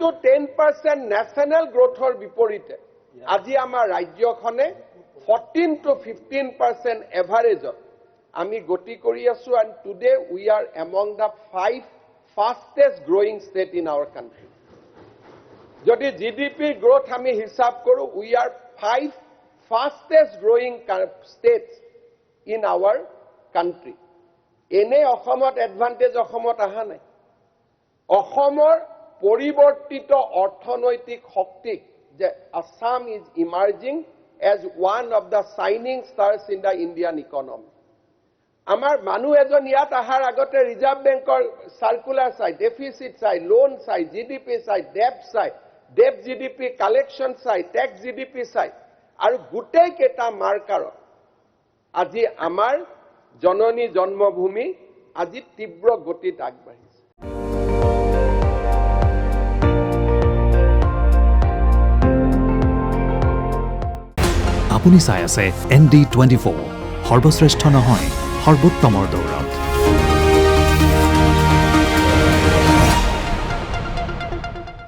to 10% national growthৰ বিপৰীতে আজি আমাৰ ৰাজ্যখনে 14 to 15% এভাৰেজত আমি গতি কৰি আছো and today we are among the 5 fastest growing state in our country. যদি GDP growth আমি হিসাব কৰো we are 5 fastest growing states in our country. এনে অসমত এডভান্টেজ অসমত আহা নাই অসমৰ পৰিৱৰ্তিত অৰ্থনৈতিক শক্তি যে Assam is emerging as one of the shining stars in the Indian economy. আমাৰ মানুহ এজন ইয়াত আহাৰ আগতে ৰিজাৰ্ভ বেংকৰ সাৰ্কুলাৰ চাই ডেফিসিট চাই লোন চাই জিডিপি চাই ডেপ জিডিপি কালেকশন চাই ট্যাক্স জিডিপি চাই আৰু গোটেই কেটা মাৰ্কাৰ আজি আমাৰ জননী জন্মভূমি আজি তীব্ৰ গতিত আগবাঢ়িছে আপুনি চাই আছে ND24 সৰ্বশ্ৰেষ্ঠ নহয় সৰ্বোত্তমৰ দৌৰত